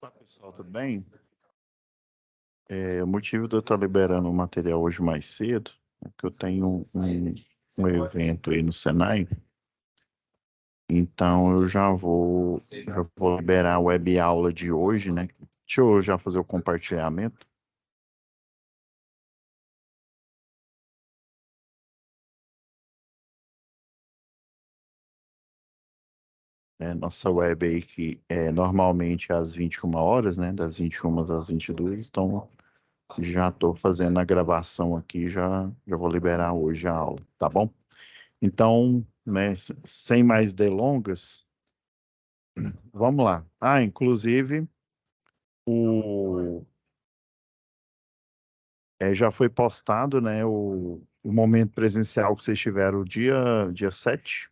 Opa, pessoal, tudo bem? O motivo de eu estar liberando o material hoje mais cedo é que eu tenho um evento aí no Senai, então eu já vou liberar a web aula de hoje, né? Deixa eu já fazer o compartilhamento. Nossa web aí que é normalmente às 21 horas, né? Das 21 às 22, então já estou fazendo a gravação aqui, já vou liberar hoje a aula, tá bom? Então, né, sem mais delongas, vamos lá. Inclusive, o, já foi postado, né, o momento presencial que vocês tiveram dia 7.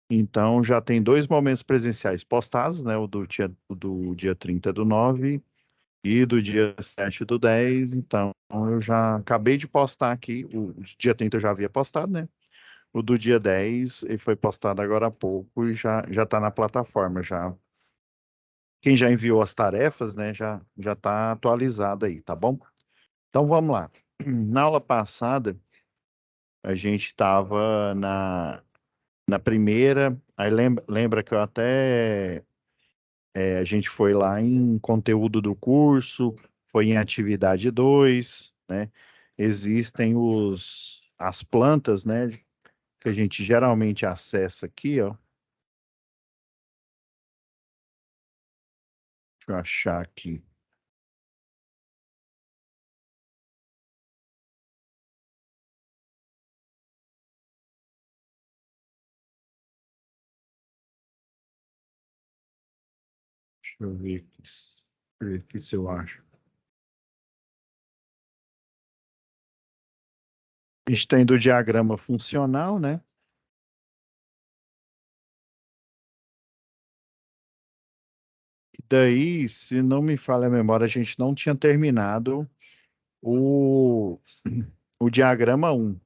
Então, já tem dois momentos presenciais postados, né, o do dia 30 do 9 e do dia 7 do 10. Então, eu já acabei de postar aqui, o dia 30 eu já havia postado, né? O do dia 10 ele foi postado agora há pouco e já está na plataforma, já. Quem já enviou as tarefas, né, já está atualizado aí, tá bom? Então vamos lá. Na aula passada, a gente estava na primeira, aí lembra que eu até a gente foi lá em conteúdo do curso, foi em atividade 2, né? Existem as plantas, né, que a gente geralmente acessa aqui, ó. Deixa eu achar aqui. Deixa eu ver aqui se eu acho. A gente tem do diagrama funcional, né? E daí, se não me falha a memória, a gente não tinha terminado o, o diagrama um.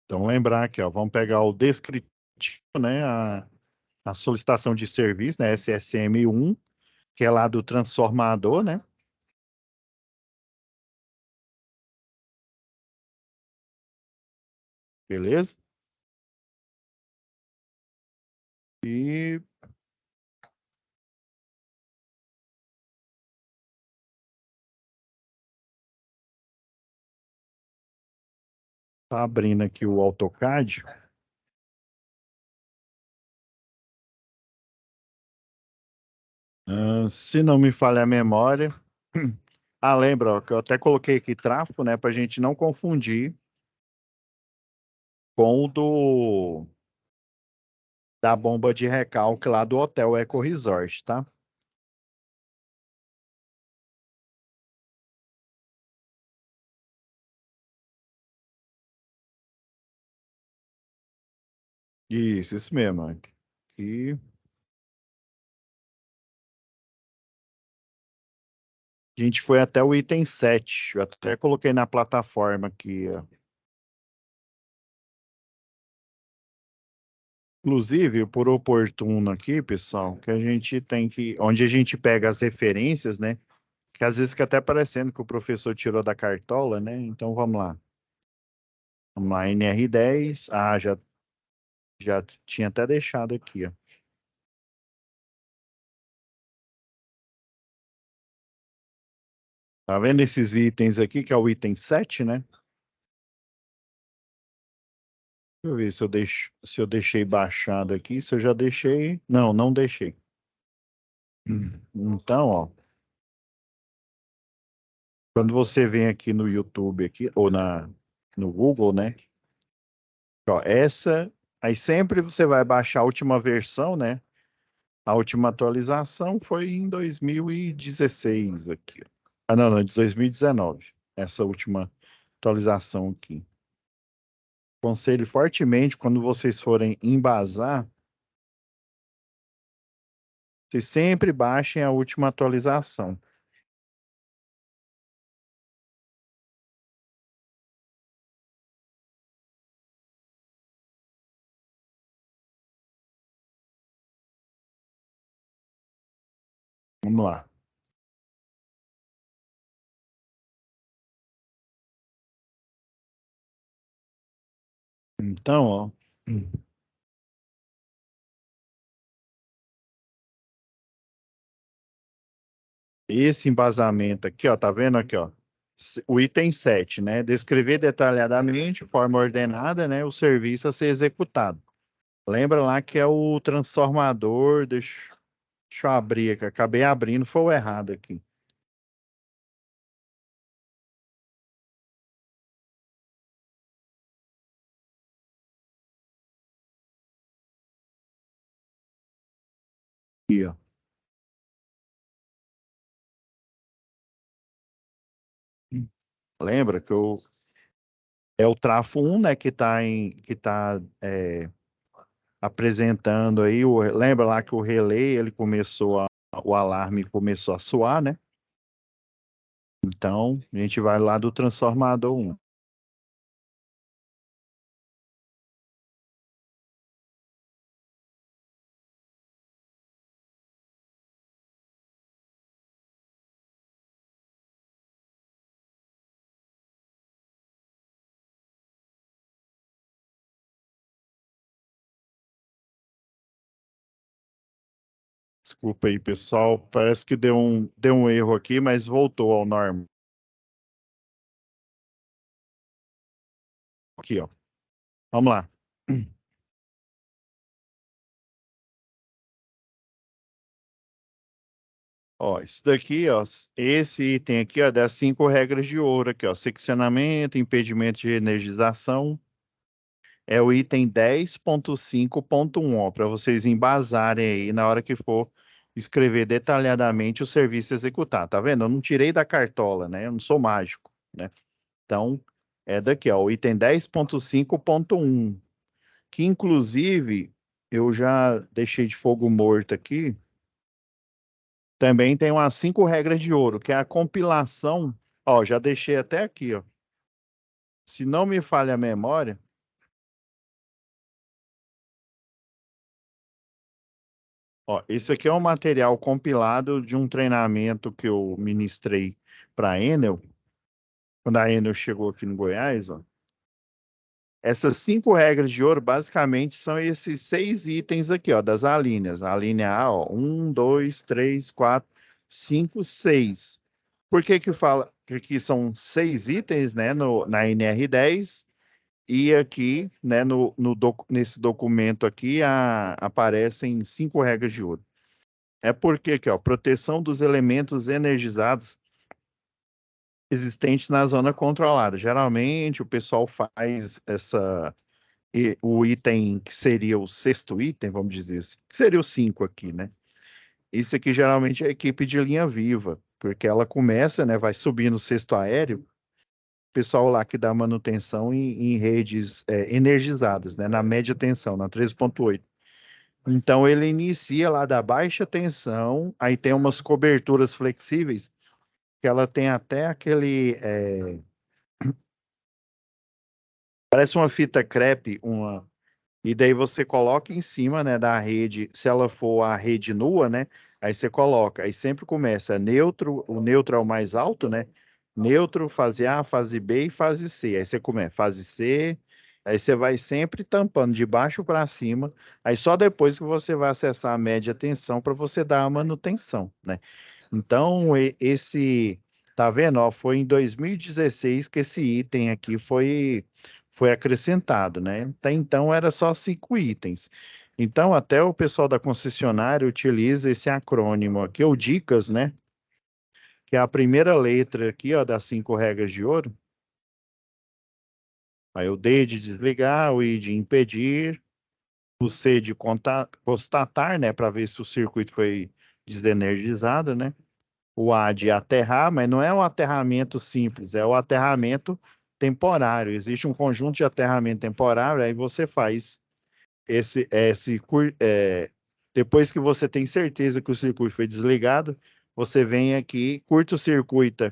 Então, lembrar aqui, ó, vamos pegar o descritivo, né? A solicitação de serviço, né? SSM1, que é lá do transformador, né? Beleza? E tá abrindo aqui o AutoCAD. Se não me falha a memória. Lembra, ó, que eu até coloquei aqui tráfego, né? Para a gente não confundir com o da bomba de recalque lá do Hotel Eco Resort, tá? Isso mesmo. E a gente foi até o item 7. Eu até coloquei na plataforma aqui, ó. Inclusive, por oportuno aqui, pessoal, que a gente tem que, onde a gente pega as referências, né? Que às vezes fica até parecendo que o professor tirou da cartola, né? Então vamos lá. Vamos lá, NR10. Já tinha até deixado aqui, ó. Tá vendo esses itens aqui, que é o item 7, né? Deixa eu ver se eu deixei baixado aqui, se eu já deixei. Não, não deixei. Então, ó, quando você vem aqui no YouTube aqui, ou no Google, né? Ó, aí sempre você vai baixar a última versão, né? A última atualização foi em 2016 aqui. Não, de 2019. Essa última atualização aqui. Aconselho fortemente, quando vocês forem embasar, vocês sempre baixem a última atualização. Vamos lá. Então, ó, esse embasamento aqui, ó, tá vendo aqui, ó? O item 7, né? Descrever detalhadamente, de forma ordenada, né, o serviço a ser executado. Lembra lá que é o transformador, deixa eu abrir aqui, acabei abrindo, foi o errado aqui. Aqui, ó. Lembra que é o trafo 1, né, que tá apresentando aí, lembra lá que o relay, o alarme começou a soar, né? Então, a gente vai lá do transformador 1. Desculpa aí, pessoal, parece que deu um erro aqui, mas voltou ao normal. Aqui, ó. Vamos lá. Ó, isso daqui, ó, esse item aqui, ó, das 5 regras de ouro aqui, ó, seccionamento, impedimento de energização, é o item 10.5.1, ó, para vocês embasarem aí na hora que for escrever detalhadamente o serviço executar, tá vendo? Eu não tirei da cartola, né? Eu não sou mágico, né? Então, é daqui, ó, o item 10.5.1, que inclusive eu já deixei de fogo morto aqui. Também tem umas 5 regras de ouro, que é a compilação. Ó, já deixei até aqui, ó. Se não me falha a memória, ó, esse aqui é um material compilado de um treinamento que eu ministrei para a Enel, quando a Enel chegou aqui no Goiás, ó. Essas 5 regras de ouro, basicamente, são esses 6 itens aqui, ó, das alíneas. A linha A, ó, 1, 2, 3, 4, 5, 6. Por que que fala que aqui são 6 itens, né, na NR10? E aqui, né, nesse documento aqui, aparecem 5 regras de ouro. É porque aqui, ó, proteção dos elementos energizados existentes na zona controlada. Geralmente, o pessoal faz o item que seria o sexto item, vamos dizer assim, que seria o 5 aqui, né? Isso aqui geralmente é a equipe de linha viva, porque ela começa, né, vai subindo o sexto aéreo, pessoal lá que dá manutenção em redes energizadas, né, na média tensão, na 13.8. Então ele inicia lá da baixa tensão, aí tem umas coberturas flexíveis, que ela tem até parece uma fita crepe, e daí você coloca em cima, né, da rede, se ela for a rede nua, né, aí você coloca, aí sempre começa neutro, o neutro é o mais alto, né, neutro, fase A, fase B e fase C, aí você começa fase C, aí você vai sempre tampando de baixo para cima, aí só depois que você vai acessar a média tensão para você dar a manutenção, né. Então, tá vendo, ó, foi em 2016 que esse item aqui foi acrescentado, né? Até então era só 5 itens. Então, até o pessoal da concessionária utiliza esse acrônimo aqui, ou dicas, né? Que é a primeira letra aqui, ó, das 5 regras de ouro. Aí o D de desligar, o I de impedir, o C de constatar, né? Para ver se o circuito foi desenergizado, né? O A de aterrar, mas não é um aterramento simples, é o aterramento temporário. Existe um conjunto de aterramento temporário, aí você faz depois que você tem certeza que o circuito foi desligado, você vem aqui, curta-circuita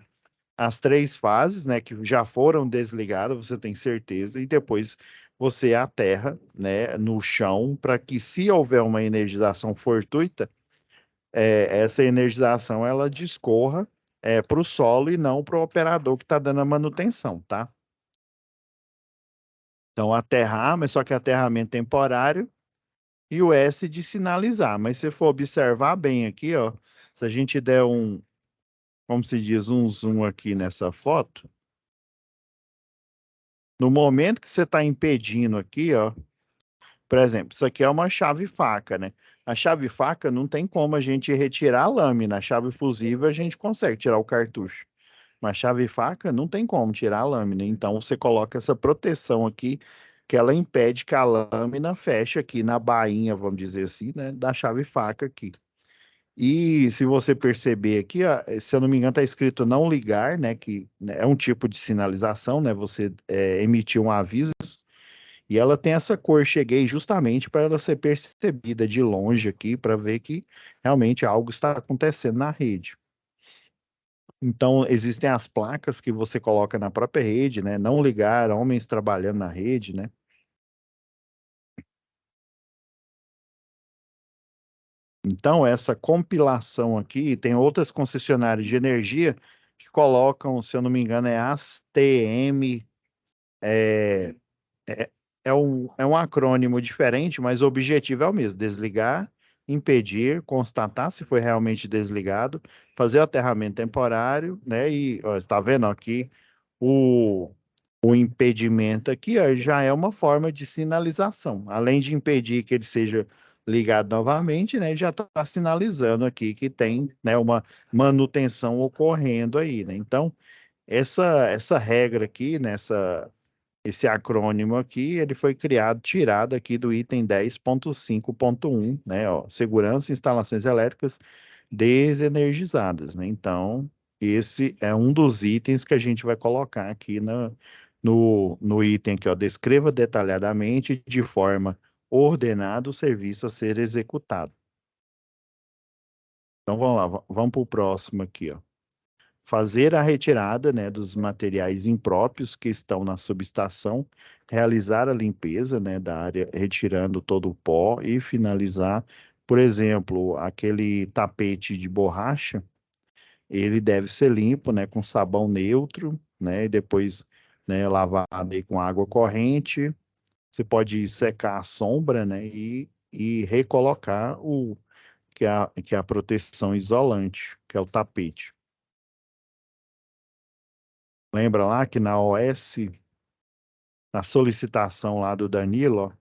as 3 fases, né, que já foram desligadas, você tem certeza, e depois você aterra, né, no chão, para que se houver uma energização fortuita, essa energização ela discorra para o solo e não para o operador que está dando a manutenção, tá? Então, aterrar, mas só que aterramento temporário e o S de sinalizar. Mas se for observar bem aqui, ó, se a gente der como se diz, um zoom aqui nessa foto, no momento que você está impedindo aqui, ó, por exemplo, isso aqui é uma chave faca, né? A chave faca não tem como a gente retirar a lâmina. A chave fusível a gente consegue tirar o cartucho. Mas chave faca não tem como tirar a lâmina. Então você coloca essa proteção aqui que ela impede que a lâmina feche aqui na bainha, vamos dizer assim, né, da chave faca aqui. E se você perceber aqui, ó, se eu não me engano, está escrito não ligar, né, que né, é um tipo de sinalização, né, você emitir um aviso. E ela tem essa cor, cheguei justamente para ela ser percebida de longe aqui, para ver que realmente algo está acontecendo na rede. Então, existem as placas que você coloca na própria rede, né? Não ligar, homens trabalhando na rede, né? Então, essa compilação aqui, tem outras concessionárias de energia que colocam, se eu não me engano, é ASTM, é, É, é um acrônimo diferente, mas o objetivo é o mesmo: desligar, impedir, constatar se foi realmente desligado, fazer o aterramento temporário, né? E ó, está vendo aqui o, o impedimento aqui, ó, já é uma forma de sinalização. Além de impedir que ele seja ligado novamente, né? Já está sinalizando aqui que tem, né, uma manutenção ocorrendo aí, né? Então, essa regra aqui, nessa esse acrônimo aqui, ele foi criado, tirado aqui do item 10.5.1, né, ó, segurança e instalações elétricas desenergizadas, né? Então, esse é um dos itens que a gente vai colocar aqui no item aqui, ó, descreva detalhadamente de forma ordenada o serviço a ser executado. Então, vamos lá, vamos para o próximo aqui, ó. Fazer a retirada, né, dos materiais impróprios que estão na subestação, realizar a limpeza, né, da área, retirando todo o pó e finalizar, por exemplo, aquele tapete de borracha, ele deve ser limpo, né, com sabão neutro, né, e depois, né, lavado aí com água corrente. Você pode secar a sombra, né, e recolocar que é a proteção isolante, que é o tapete. Lembra lá que na OS, na solicitação lá do Danilo, ó,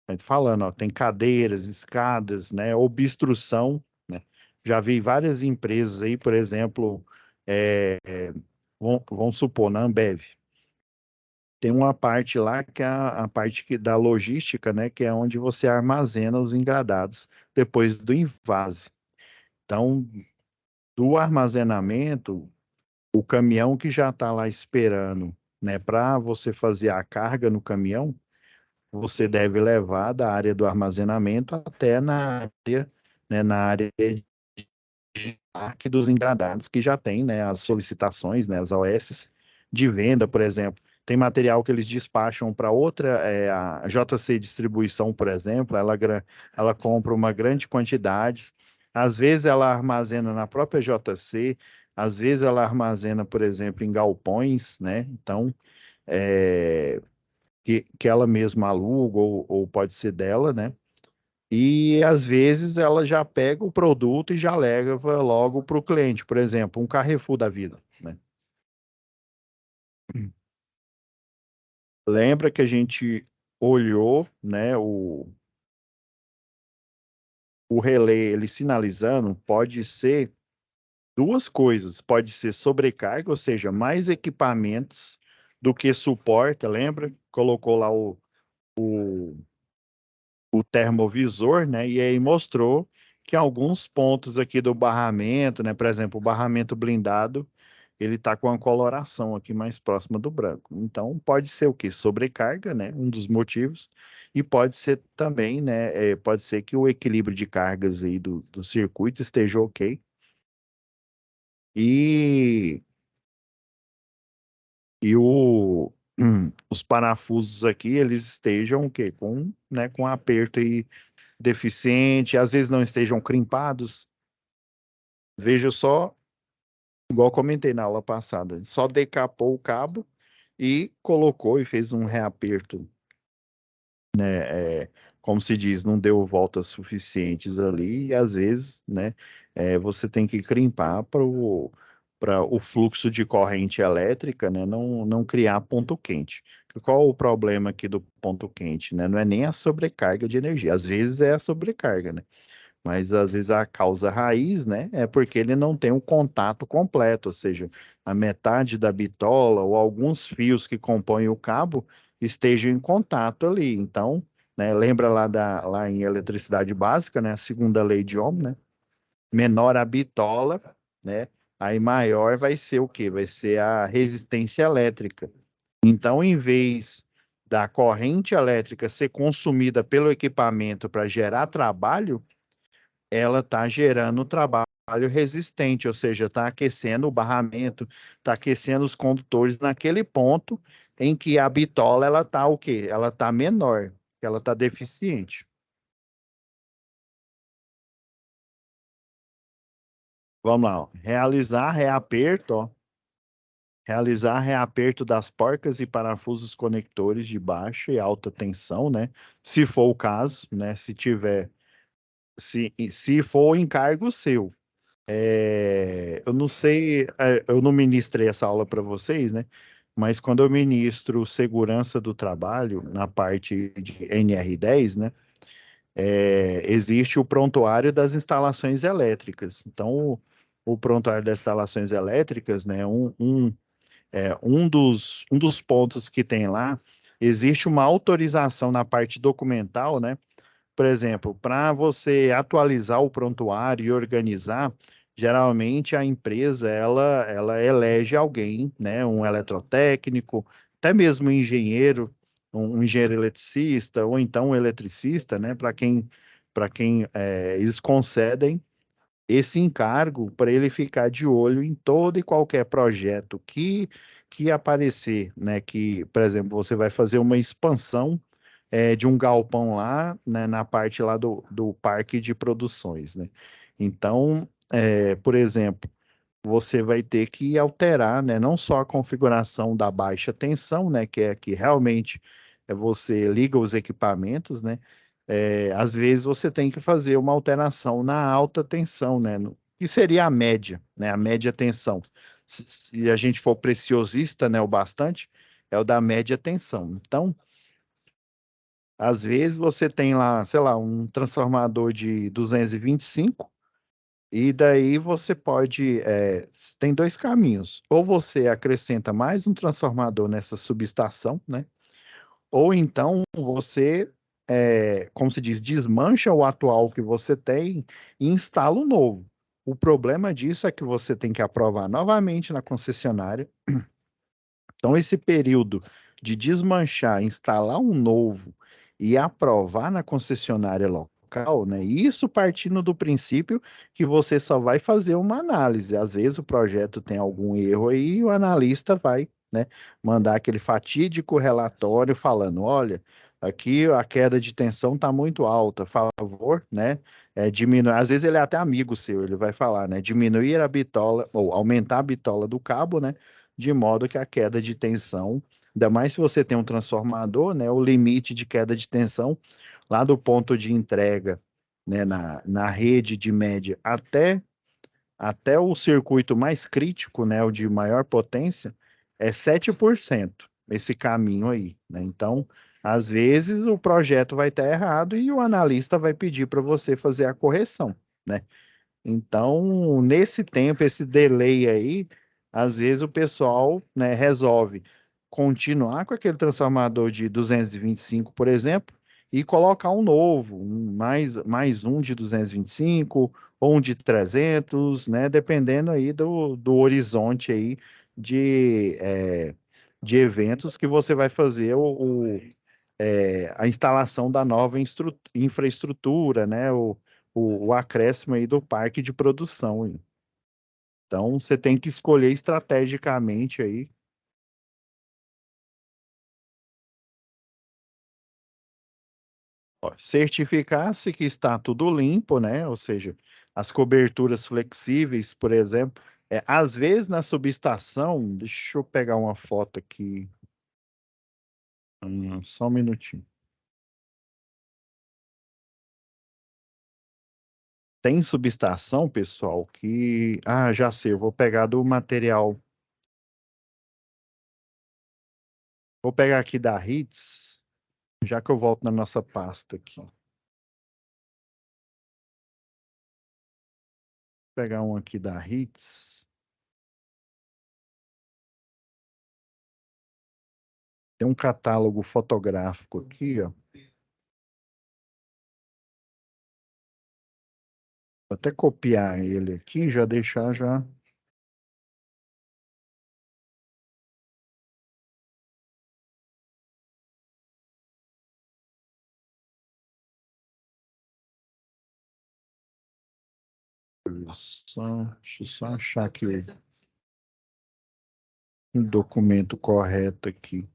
a gente falando, ó, tem cadeiras, escadas, né, obstrução, né? Já vi várias empresas aí, por exemplo, vamos supor, na Ambev, tem uma parte lá que é a parte da logística, né, que é onde você armazena os engradados depois do invase. Então, do armazenamento, o caminhão que já está lá esperando, né, para você fazer a carga no caminhão, você deve levar da área do armazenamento até na área de embarque dos engradados que já tem, né, as solicitações, né, as OS de venda, por exemplo. Tem material que eles despacham para outra, a JC Distribuição, por exemplo, ela compra uma grande quantidade. Às vezes ela armazena na própria JC, às vezes ela armazena, por exemplo, em galpões, né? Então, que ela mesma aluga ou pode ser dela, né? E às vezes ela já pega o produto e já leva logo para o cliente, por exemplo, um Carrefour da vida, né? Lembra que a gente olhou, né, o relé, ele sinalizando, pode ser duas coisas, pode ser sobrecarga, ou seja, mais equipamentos do que suporta, lembra? Colocou lá o termovisor, né? E aí mostrou que alguns pontos aqui do barramento, né? Por exemplo, o barramento blindado, ele está com a coloração aqui mais próxima do branco. Então, pode ser o quê? Sobrecarga, né? Um dos motivos. E pode ser também, né? Pode ser que o equilíbrio de cargas aí do circuito esteja ok. E, os parafusos aqui, eles estejam o quê? Com, né, com aperto aí deficiente, às vezes não estejam crimpados, Veja só, igual comentei na aula passada, só decapou o cabo e colocou e fez um reaperto, como se diz, não deu voltas suficientes ali, e às vezes, né, você tem que crimpar para o fluxo de corrente elétrica, né, não criar ponto quente. Qual o problema aqui do ponto quente, né? Não é nem a sobrecarga de energia, às vezes é a sobrecarga, né? Mas às vezes a causa raiz, né, é porque ele não tem um contato completo, ou seja, a metade da bitola ou alguns fios que compõem o cabo estejam em contato ali. Então, né, lembra lá em eletricidade básica, né, a segunda lei de Ohm, né? Menor a bitola, né? Aí maior vai ser o quê? Vai ser a resistência elétrica. Então, em vez da corrente elétrica ser consumida pelo equipamento para gerar trabalho, ela está gerando trabalho resistente, ou seja, está aquecendo o barramento, está aquecendo os condutores naquele ponto em que a bitola ela está o quê? Ela está menor, ela está deficiente. Vamos lá, ó. Realizar reaperto das porcas e parafusos conectores de baixa e alta tensão, né? Se for o caso, né? Se for encargo seu. Eu não sei, eu não ministrei essa aula para vocês, né? Mas quando eu ministro segurança do trabalho na parte de NR10, né? Existe o prontuário das instalações elétricas. Então, o prontuário das instalações elétricas, né? Um dos pontos que tem lá, existe uma autorização na parte documental, né? Por exemplo, para você atualizar o prontuário e organizar, geralmente a empresa ela elege alguém, né, um eletrotécnico, até mesmo um engenheiro, um engenheiro eletricista ou então um eletricista, né, para quem eles concedem esse encargo para ele ficar de olho em todo e qualquer projeto que aparecer, né? Que, por exemplo, você vai fazer uma expansão de um galpão lá, né, na parte lá do parque de produções, né? Então, por exemplo, você vai ter que alterar, né, não só a configuração da baixa tensão, né, que é que realmente você liga os equipamentos, né? Às vezes você tem que fazer uma alteração na alta tensão, né? Que seria a média, né? A média tensão. Se a gente for preciosista, né, o bastante, é o da média tensão. Então, às vezes você tem lá, sei lá, um transformador de 225 e daí você pode, tem dois caminhos. Ou você acrescenta mais um transformador nessa subestação, né? Ou então você, como se diz, desmancha o atual que você tem e instala o novo. O problema disso é que você tem que aprovar novamente na concessionária. Então, esse período de desmanchar, instalar um novo e aprovar na concessionária local, né? Isso partindo do princípio que você só vai fazer uma análise. Às vezes o projeto tem algum erro aí e o analista vai, né, mandar aquele fatídico relatório falando, olha, aqui a queda de tensão está muito alta, favor, né, diminuir. Às vezes ele é até amigo seu, ele vai falar, né, diminuir a bitola ou aumentar a bitola do cabo, né, de modo que a queda de tensão, ainda mais se você tem um transformador, né, o limite de queda de tensão lá do ponto de entrega, né, na rede de média até o circuito mais crítico, né, o de maior potência, é 7% esse caminho aí, né? Então, às vezes o projeto vai estar errado e o analista vai pedir para você fazer a correção, né? Então, nesse tempo, esse delay aí, às vezes o pessoal, né, resolve continuar com aquele transformador de 225, por exemplo, e colocar um novo, mais um de 225 ou um de 300, né, dependendo aí do horizonte aí de, é, de eventos que você vai fazer a instalação da nova infraestrutura, né? O acréscimo aí do parque de produção. Aí. Então, você tem que escolher estrategicamente aí. Ó, certificar-se que está tudo limpo, né? Ou seja, as coberturas flexíveis, por exemplo. Às vezes na subestação, deixa eu pegar uma foto aqui, só um minutinho. Tem subestação, pessoal, que. Ah, já sei, eu vou pegar do material. Vou pegar aqui da Hits, já que eu volto na nossa pasta aqui. Vou pegar um aqui da Hits. Tem um catálogo fotográfico aqui, ó. Vou até copiar ele aqui, já deixar já. Deixa eu só achar aqui o documento correto aqui.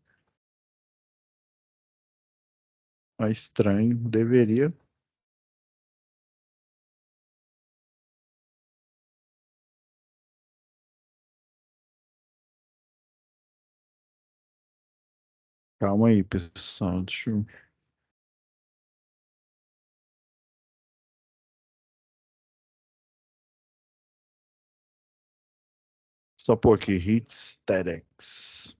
É estranho, deveria. Calma aí, pessoal. Deixa eu... Só pôr aqui, Hits TEDx.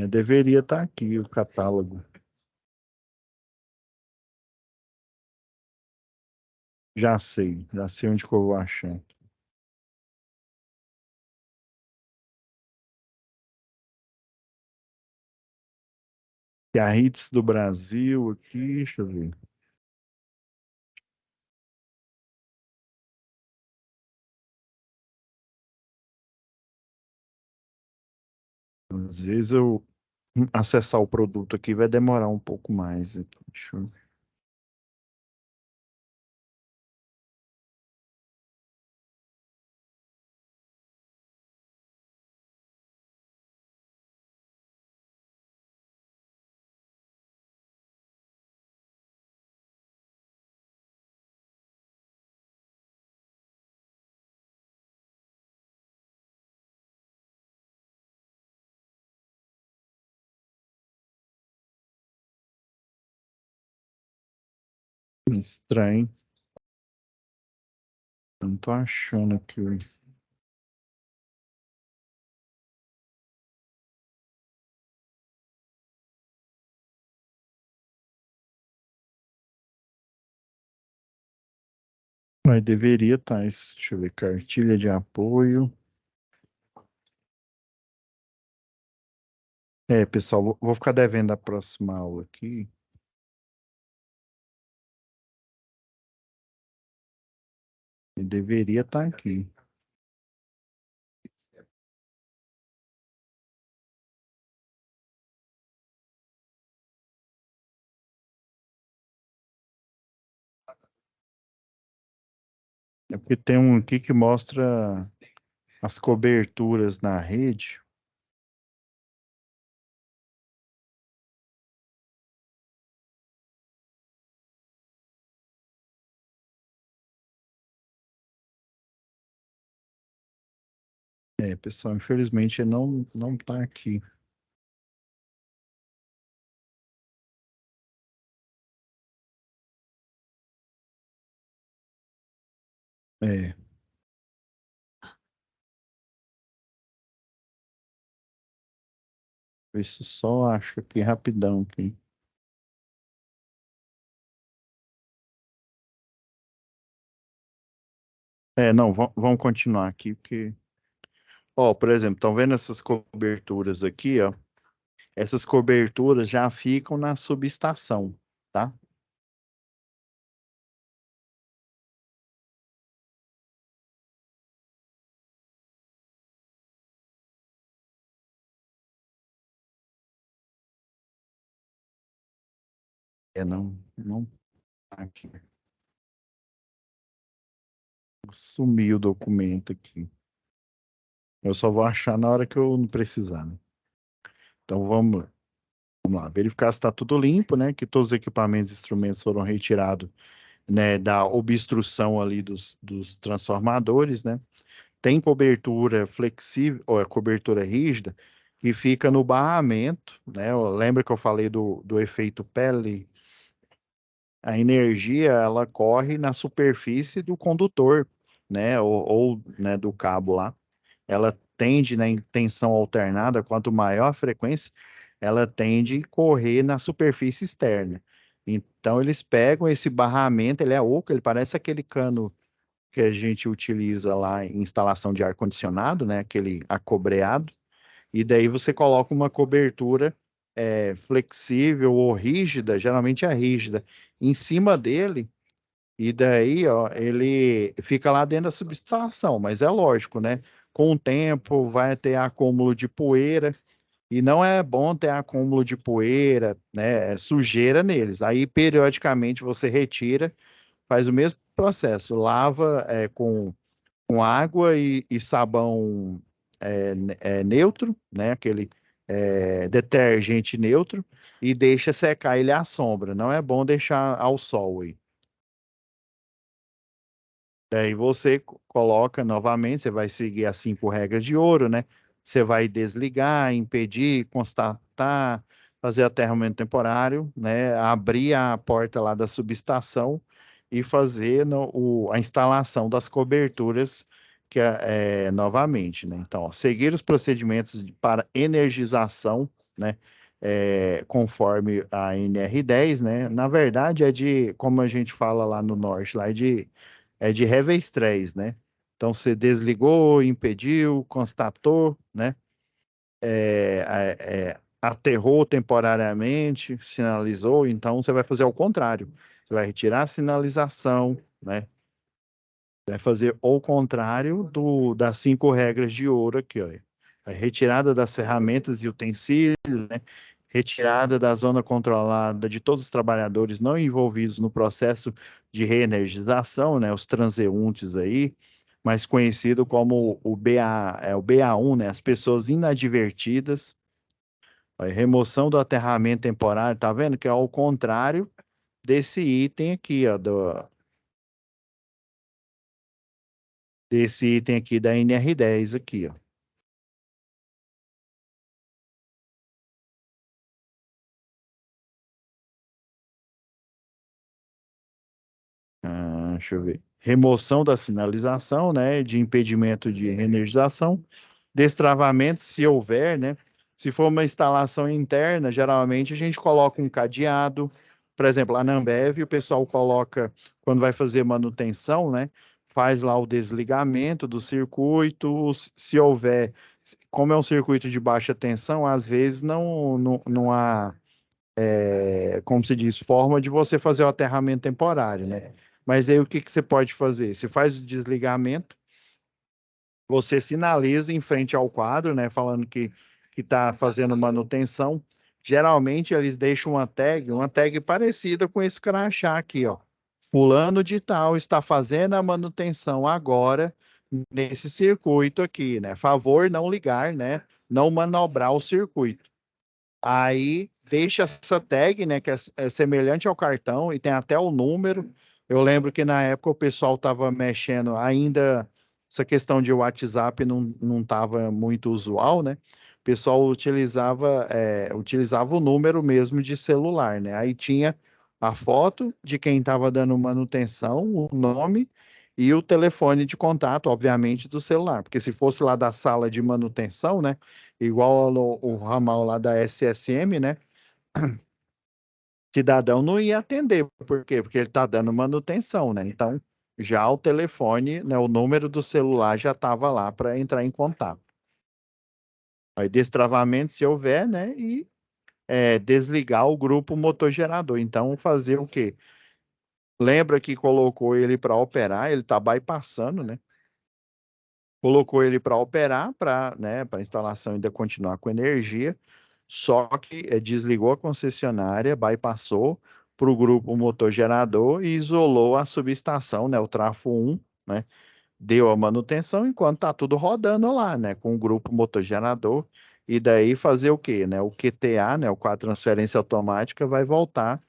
Deveria estar aqui o catálogo. Já sei onde que eu vou achar. E a Hits do Brasil aqui, deixa eu ver. Às vezes eu acessar o produto aqui vai demorar um pouco mais aqui. Deixa eu... Estranho. Eu não tô achando aqui. Mas deveria estar. Deixa eu ver, cartilha de apoio. Pessoal, vou ficar devendo a próxima aula aqui. E deveria estar aqui. É porque tem um aqui que mostra as coberturas na rede. Pessoal, infelizmente não está aqui. É, isso só acho aqui rapidão aqui. Não, vamos continuar aqui, porque, ó, por exemplo, estão vendo essas coberturas aqui, ó? Essas coberturas já ficam na subestação, tá? Não tá aqui. Sumiu o documento aqui. Eu só vou achar na hora que eu não precisar, né? Então vamos lá. Verificar se está tudo limpo, né? Que todos os equipamentos e instrumentos foram retirados, né, da obstrução ali dos transformadores, né? Tem cobertura flexível, ou é cobertura rígida, que fica no barramento, né? Lembra que eu falei do efeito pele? A energia, ela corre na superfície do condutor, né? Né, do cabo lá. Ela tende, né, em tensão alternada, quanto maior a frequência, ela tende a correr na superfície externa. Então, eles pegam esse barramento, ele é oco, ele parece aquele cano que a gente utiliza lá em instalação de ar-condicionado, né? Aquele acobreado. E daí você coloca uma cobertura flexível ou rígida, geralmente é rígida, em cima dele. E daí, ó, ele fica lá dentro da subestação, mas é lógico, né? Com o tempo vai ter acúmulo de poeira, e não é bom ter acúmulo de poeira, né? Sujeira neles. Aí, periodicamente, você retira, faz o mesmo processo, lava com água e sabão neutro, né? Aquele detergente neutro, e deixa secar ele à sombra. Não é bom deixar ao sol aí. Daí você coloca novamente, você vai seguir as 5 regras de ouro, né? Você vai desligar, impedir, constatar, fazer aterramento temporário, né? Abrir a porta lá da subestação e fazer a instalação das coberturas novamente, né? Então, ó, seguir os procedimentos para energização, né? Conforme a NR10, né? Na verdade, como a gente fala lá no norte, lá é de revés 3, né? Então você desligou, impediu, constatou, né? Aterrou temporariamente, sinalizou, então você vai fazer ao contrário. Você vai retirar a sinalização, né? Vai fazer o contrário das 5 regras de ouro aqui, ó. A retirada das ferramentas e utensílios, né? Retirada da zona controlada de todos os trabalhadores não envolvidos no processo de reenergização, né? Os transeuntes aí, mais conhecido como o BA1, né? As pessoas inadvertidas. A remoção do aterramento temporário, tá vendo? Que é ao contrário desse item aqui, ó, desse item aqui da NR10 aqui, ó. Deixa eu ver. Remoção da sinalização, né, de impedimento de reenergização, destravamento, se houver, né? Se for uma instalação interna, geralmente a gente coloca um cadeado. Por exemplo, a Ambev, o pessoal coloca, quando vai fazer manutenção, né? Faz lá o desligamento do circuito. Se houver, como é um circuito de baixa tensão, às vezes não há como se diz, forma de você fazer o aterramento temporário, né? Mas aí o que que você pode fazer? Você faz o desligamento, você sinaliza em frente ao quadro, né? Falando que está fazendo manutenção. Geralmente eles deixam uma tag parecida com esse crachá aqui, ó. Fulano de tal está fazendo a manutenção agora nesse circuito aqui, né? Favor não ligar, né? Não manobrar o circuito. Aí deixa essa tag, né, que é semelhante ao cartão e tem até o número. Eu lembro que na época o pessoal estava mexendo ainda, essa questão de WhatsApp não estava muito usual, né? O pessoal utilizava o número mesmo de celular, né? Aí tinha a foto de quem estava dando manutenção, o nome e o telefone de contato, obviamente, do celular. Porque se fosse lá da sala de manutenção, né? Igual o ramal lá da SSM, né? Cidadão não ia atender. Por quê? Porque ele está dando manutenção, né? Então, já o telefone, né, o número do celular já estava lá para entrar em contato. Aí, destravamento, se houver, né? E desligar o grupo motor gerador. Então, fazer o quê? Lembra que colocou ele para operar, ele está bypassando, né? Colocou ele para operar, para a instalação ainda continuar com energia, só que desligou a concessionária, bypassou para o grupo motor gerador e isolou a subestação, né, o trafo 1, né? deu a manutenção enquanto está tudo rodando lá, né? Com o grupo motor-gerador. E daí fazer o quê, né? O QTA, né? O quadro de transferência automática, vai voltar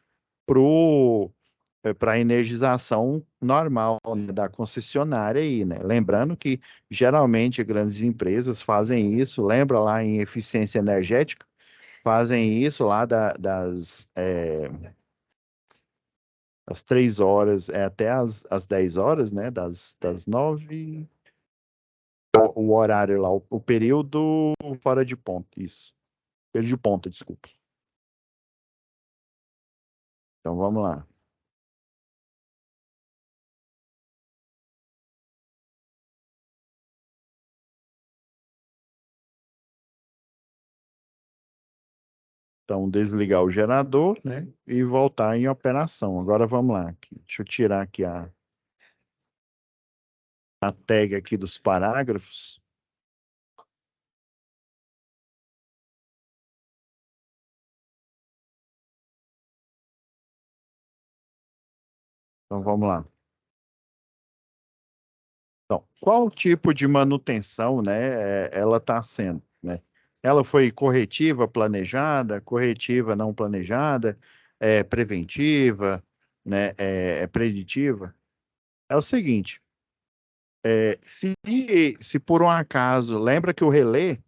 para a energização normal, né, da concessionária aí, né? Lembrando que geralmente grandes empresas fazem isso, lembra lá em eficiência energética, fazem isso lá das 3 horas até as 10 horas, né? Das 9, o horário lá, o período fora de ponto, isso. Período de ponta, desculpa. Então vamos lá. Então, desligar o gerador, né? E voltar em operação. Agora vamos lá. Deixa eu tirar aqui a tag aqui dos parágrafos. Então vamos lá. Então, qual tipo de manutenção, né, ela está sendo, né? Ela foi corretiva, planejada, corretiva não planejada, preventiva, né, preditiva? É o seguinte, se por um acaso, lembra que o relé,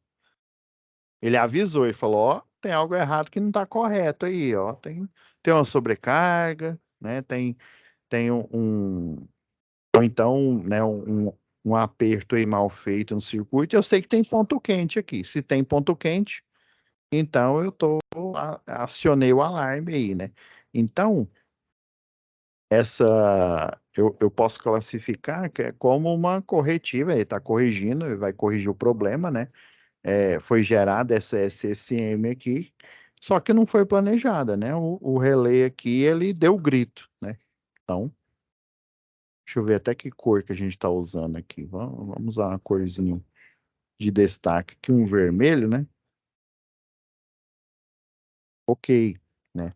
ele avisou e falou, ó, tem algo errado que não está correto aí, ó, tem uma sobrecarga, né, tem ou então, né, um aperto aí mal feito no circuito. Eu sei que tem ponto quente aqui. Se tem ponto quente, então acionei o alarme aí, né? Então, eu posso classificar que é como uma corretiva, ele está corrigindo, ele vai corrigir o problema, né? Foi gerada essa SSM aqui, só que não foi planejada, né? O relé aqui, ele deu grito, né? Então, deixa eu ver até que cor que a gente está usando aqui. Vamos usar uma corzinha de destaque aqui, um vermelho, né? Ok, né?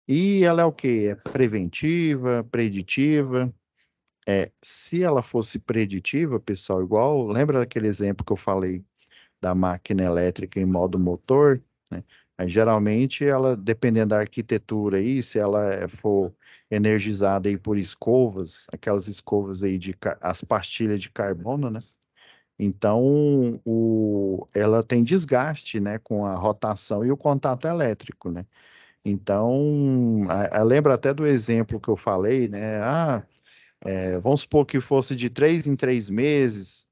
E ela é o quê? É preventiva, preditiva. Se ela fosse preditiva, pessoal, igual, lembra daquele exemplo que eu falei da máquina elétrica em modo motor, né? Aí, geralmente, ela, dependendo da arquitetura aí, se ela for energizada aí por escovas, aquelas escovas aí as pastilhas de carbono, né? Então, ela tem desgaste, né, com a rotação e o contato elétrico, né? Então, lembra até do exemplo que eu falei, né? Vamos supor que fosse de 3 em 3 meses.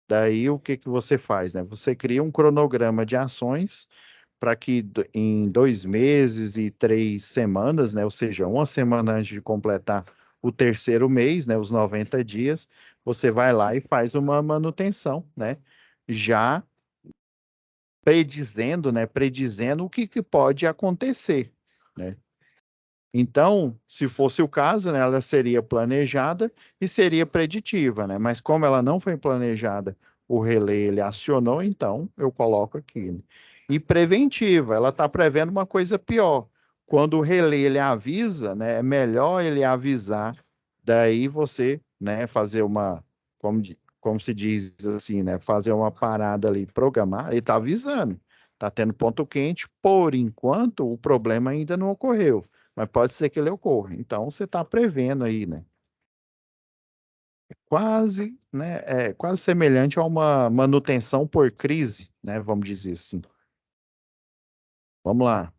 Daí, o que que você faz, né? Você cria um cronograma de ações para que em 2 meses e 3 semanas, né? Ou seja, uma semana antes de completar o terceiro mês, né? Os 90 dias, você vai lá e faz uma manutenção, né? Já predizendo, né? Predizendo o que pode acontecer, né? Então, se fosse o caso, né, ela seria planejada e seria preditiva, né? Mas como ela não foi planejada, o relé ele acionou, então eu coloco aqui, né? E preventiva, ela está prevendo uma coisa pior. Quando o relé ele avisa, né, é melhor ele avisar, daí você, né, fazer como se diz assim, né, fazer uma parada ali, programar, ele está avisando, está tendo ponto quente, por enquanto o problema ainda não ocorreu, mas pode ser que ele ocorra. Então, você está prevendo aí, né? Quase, né? Quase semelhante a uma manutenção por crise, né? Vamos dizer assim. Vamos lá.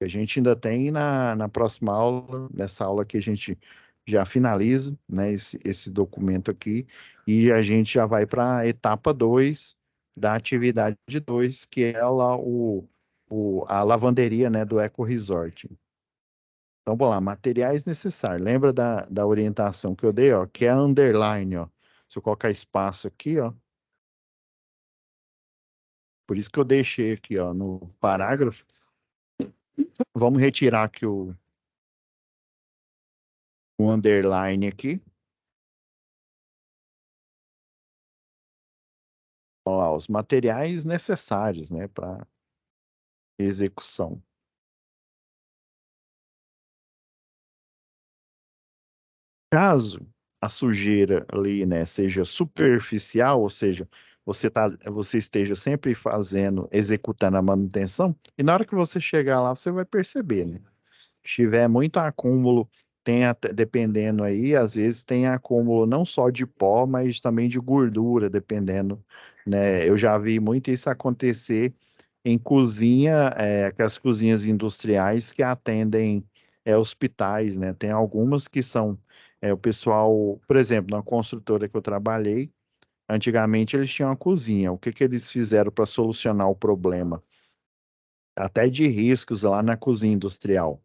A gente ainda tem na próxima aula, nessa aula que a gente já finaliza, né? Esse documento aqui, e a gente já vai para a etapa 2 da atividade 2, que é lá a lavanderia, né? Do Eco Resort. Então, vamos lá, materiais necessários. Lembra da orientação que eu dei, ó, que é underline, ó. Se eu colocar espaço aqui, ó, por isso que eu deixei aqui, ó, no parágrafo. Vamos retirar aqui o underline aqui. Vamos lá, os materiais necessários, né, para execução. Caso a sujeira ali, né, seja superficial, ou seja, você esteja sempre executando a manutenção, e na hora que você chegar lá, você vai perceber, né? Se tiver muito acúmulo, tem até, dependendo aí, às vezes tem acúmulo não só de pó, mas também de gordura, dependendo, né? Eu já vi muito isso acontecer em cozinha, aquelas cozinhas industriais que atendem hospitais, né? Tem algumas que são, o pessoal, por exemplo, na construtora que eu trabalhei, antigamente eles tinham uma cozinha. O que que eles fizeram para solucionar o problema? Até de riscos lá na cozinha industrial.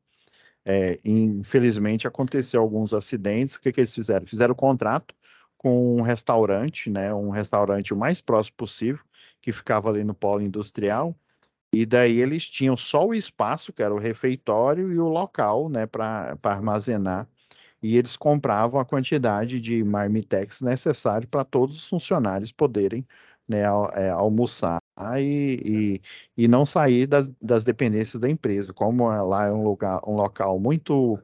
Infelizmente aconteceu alguns acidentes. O que que eles fizeram? Fizeram contrato com um restaurante, né? Um restaurante o mais próximo possível, que ficava ali no polo industrial. E daí eles tinham só o espaço, que era o refeitório, e o local, né, para armazenar. E eles compravam a quantidade de marmitex necessário para todos os funcionários poderem, né, almoçar e não sair das dependências da empresa. Como lá é um local muito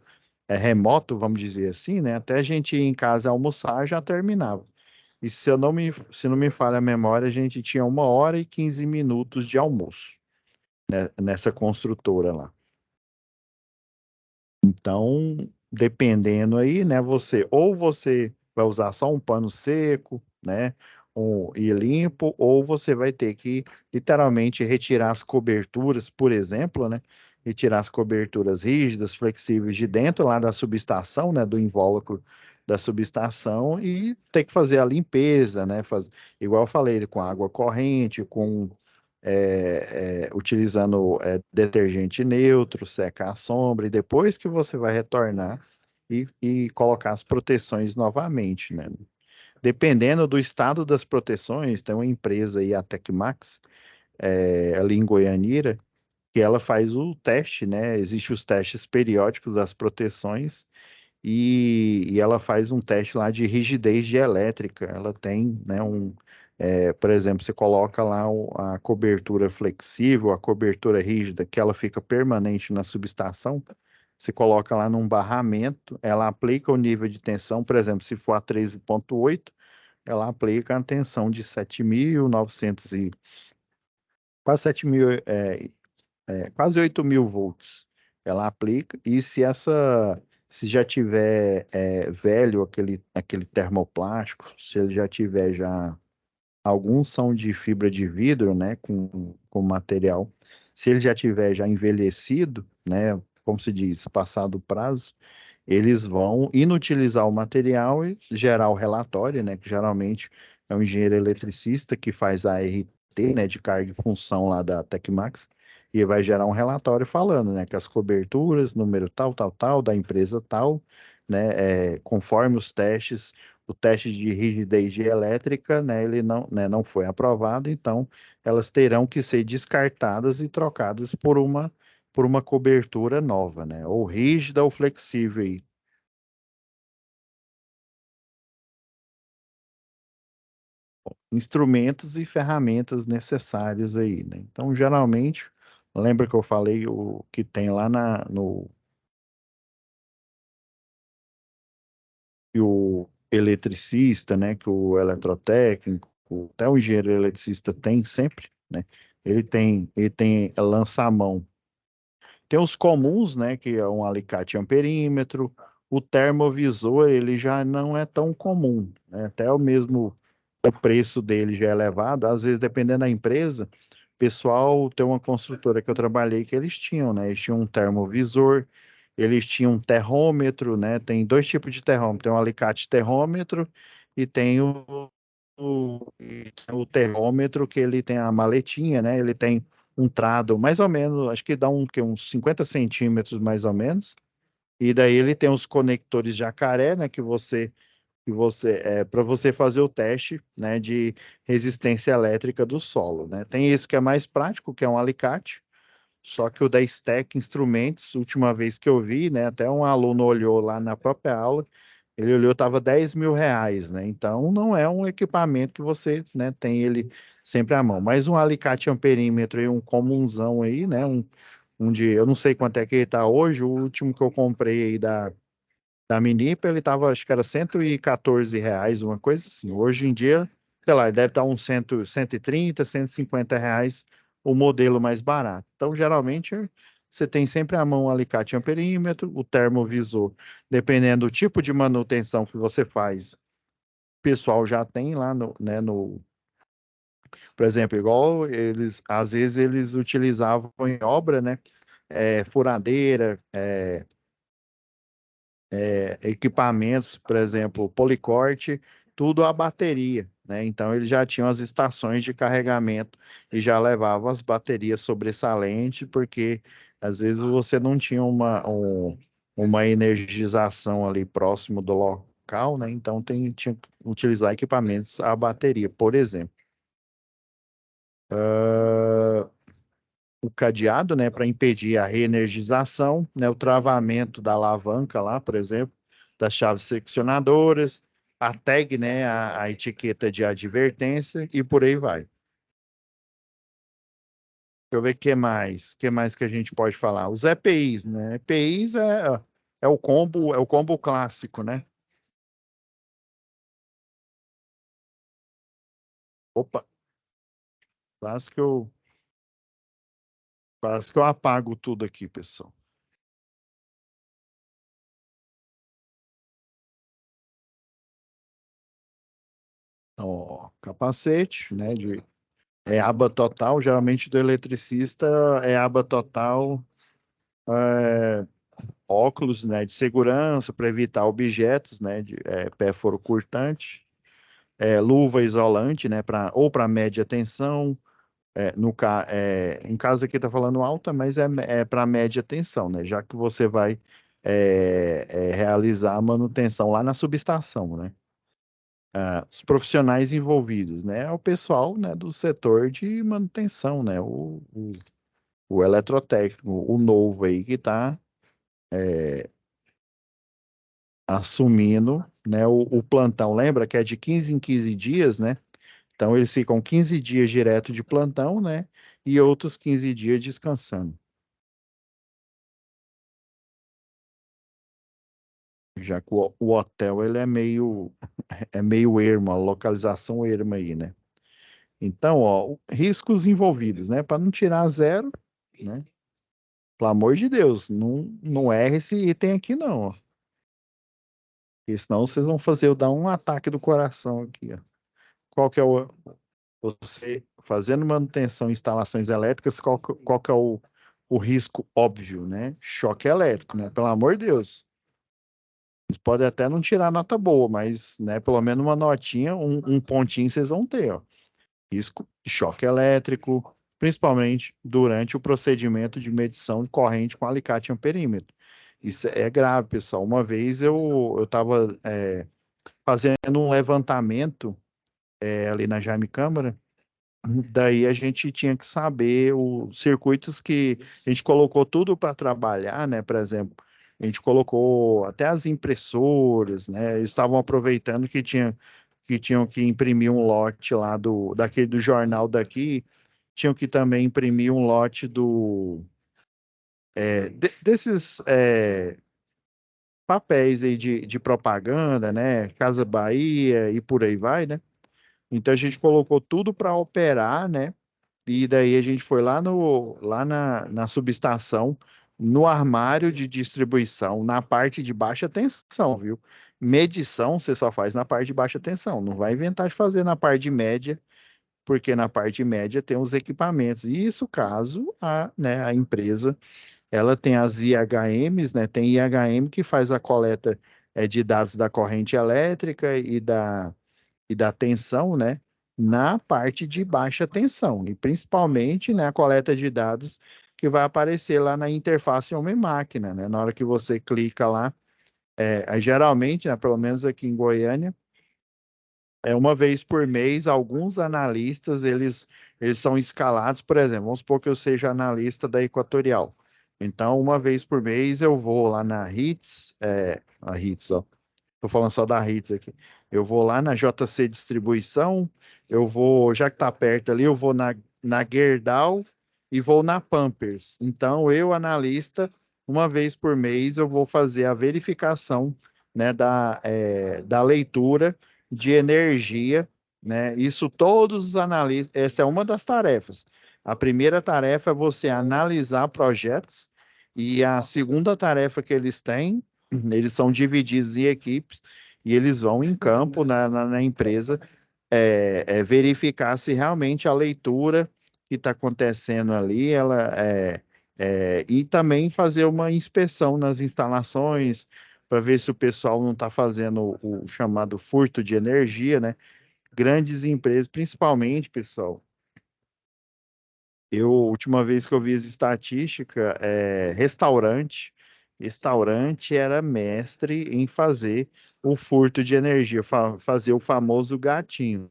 remoto, vamos dizer assim, né, até a gente ir em casa almoçar já terminava. E se não me falha a memória, a gente tinha 1 hora e 15 minutos de almoço, né, nessa construtora lá. Então, dependendo aí, né, você vai usar só um pano seco, né, e limpo, ou você vai ter que literalmente retirar as coberturas, por exemplo, né, retirar as coberturas rígidas, flexíveis de dentro lá da subestação, né, do invólucro da subestação e ter que fazer a limpeza, né, igual eu falei, com água corrente, com utilizando detergente neutro, secar a sombra, e depois que você vai retornar e colocar as proteções novamente, né? Dependendo do estado das proteções, tem uma empresa aí, a Tecmax, ali em Goianira, que ela faz o teste, né? Existem os testes periódicos das proteções e ela faz um teste lá de rigidez de elétrica. Ela tem, né, por exemplo, você coloca lá a cobertura flexível, a cobertura rígida, que ela fica permanente na subestação. Você coloca lá num barramento, ela aplica o nível de tensão, por exemplo, se for a 13,8, ela aplica a tensão de 7.900 quase 7.000, quase 8.000 volts. Ela aplica, e se já tiver velho aquele termoplástico, se ele já tiver já, alguns são de fibra de vidro, né, com material, se ele já tiver já envelhecido, né, como se diz, passado o prazo, eles vão inutilizar o material e gerar o relatório, né, que geralmente é um engenheiro eletricista que faz a RT, né, de carga e função lá da Tecmax, e vai gerar um relatório falando, né, que as coberturas, número tal, tal, tal, da empresa tal, né, conforme os testes, o teste de rigidez de elétrica, né, ele não foi aprovado, então elas terão que ser descartadas e trocadas por uma cobertura nova, né? Ou rígida ou flexível aí. Instrumentos e ferramentas necessários aí, né? Então, geralmente, lembra que eu falei o que tem lá no que o eletricista, né? Que o eletrotécnico, até o engenheiro eletricista tem sempre, né? Ele tem lança-mão. Tem os comuns, né, que é um alicate amperímetro. O termovisor, ele já não é tão comum, né? Até o preço dele já é elevado. Às vezes, dependendo da empresa, pessoal, tem uma construtora que eu trabalhei que eles tinham, né? Eles tinham um termovisor, eles tinham um terrômetro, né? Tem dois tipos de terrômetro. Tem um alicate terrômetro e tem o terrômetro que ele tem a maletinha, né? Ele tem um trado mais ou menos, acho que dá uns 50 centímetros mais ou menos. E daí ele tem os conectores jacaré, né? Para você fazer o teste, né, de resistência elétrica do solo, né? Tem esse que é mais prático, que é um alicate, só que o da Stack Instrumentos, última vez que eu vi, né, até um aluno olhou lá na própria aula, ele olhou, estava R$ 10.000, né? Então não é um equipamento que você, né, tem ele sempre à mão. Mas um alicate amperímetro e um comunzão aí, né, eu não sei quanto é que ele está hoje, o último que eu comprei aí Da Minipa ele estava, acho que era R$ 114, uma coisa assim. Hoje em dia, sei lá, ele deve estar uns 100, 130, R$ 150 o modelo mais barato. Então, geralmente, você tem sempre à mão o alicate amperímetro, o termovisor, dependendo do tipo de manutenção que você faz. O pessoal já tem lá por exemplo, igual eles, às vezes eles utilizavam em obra, né? Furadeira, equipamentos, por exemplo, policorte, tudo a bateria, né? Então eles já tinham as estações de carregamento e já levavam as baterias sobressalentes, porque às vezes você não tinha uma energização ali próximo do local, né? Então tinha que utilizar equipamentos a bateria, por exemplo. O cadeado, né, para impedir a reenergização, né, o travamento da alavanca lá, por exemplo, das chaves seccionadoras, a tag, né, a etiqueta de advertência e por aí vai. Deixa eu ver o que mais que a gente pode falar. Os EPIs, né? EPIs é o combo clássico, né? Opa, quase que eu, quase que eu apago tudo aqui, pessoal. Ó, capacete, né, aba total, geralmente do eletricista é aba total, é, óculos, né, de segurança para evitar objetos, né, pé foro cortante, luva isolante, né, ou para média tensão, em casa aqui está falando alta, mas é para média tensão, né, já que você vai realizar a manutenção lá na subestação, né. Os profissionais envolvidos, né, é o pessoal, né, do setor de manutenção, né, o eletrotécnico, o novo aí que está assumindo, né, o plantão. Lembra que é de 15 em 15 dias, né? Então eles ficam 15 dias direto de plantão, né? E outros 15 dias descansando. Já que o hotel ele é meio ermo, a localização erma aí, né? Então, ó, riscos envolvidos, né? Para não tirar zero, né? Pelo amor de Deus, não erre esse item aqui, não, ó. Porque senão vocês vão fazer eu dar um ataque do coração aqui, ó. Qual que é você fazendo manutenção em instalações elétricas, qual que é o risco óbvio, né? Choque elétrico, né? Pelo amor de Deus. Vocês podem até não tirar nota boa, mas, né, pelo menos uma notinha, um pontinho vocês vão ter, ó. Risco de choque elétrico, principalmente durante o procedimento de medição de corrente com alicate amperímetro. Isso é grave, pessoal. Uma vez eu estava fazendo um levantamento ali na Jaime Câmara. Daí a gente tinha que saber os circuitos que a gente colocou tudo para trabalhar, né? Por exemplo, a gente colocou até as impressoras, né? Eles estavam aproveitando que tinham que imprimir um lote lá daquele do jornal daqui, tinham que também imprimir um lote desses papéis aí de propaganda, né? Casa Bahia e por aí vai, né? Então a gente colocou tudo para operar, né? E daí a gente foi lá na subestação, no armário de distribuição, na parte de baixa tensão, viu? Medição você só faz na parte de baixa tensão, não vai inventar de fazer na parte de média, porque na parte de média tem os equipamentos. E isso caso a empresa ela tem as IHMs, né? Tem IHM que faz a coleta de dados da corrente elétrica e da tensão, né, na parte de baixa tensão, e principalmente, né, a coleta de dados que vai aparecer lá na interface homem-máquina, né, na hora que você clica lá, geralmente, né, pelo menos aqui em Goiânia, uma vez por mês, alguns analistas, eles são escalados, por exemplo, vamos supor que eu seja analista da Equatorial. Então, uma vez por mês, eu vou lá na HITS, a HITS, ó, tô falando só da Hits aqui. Eu vou lá na JC Distribuição, eu vou, já que tá perto ali, eu vou na Gerdau e vou na Pampers. Então, eu, analista, uma vez por mês, eu vou fazer a verificação né, da leitura de energia, né? Isso todos os analistas, essa é uma das tarefas. A primeira tarefa é você analisar projetos e a segunda tarefa que eles têm, eles são divididos em equipes e eles vão em campo na empresa verificar se realmente a leitura que está acontecendo ali, e também fazer uma inspeção nas instalações para ver se o pessoal não está fazendo o chamado furto de energia, né? Grandes empresas, principalmente, pessoal. Última vez que eu vi as estatísticas, restaurante era mestre em fazer o furto de energia, fazer o famoso gatinho.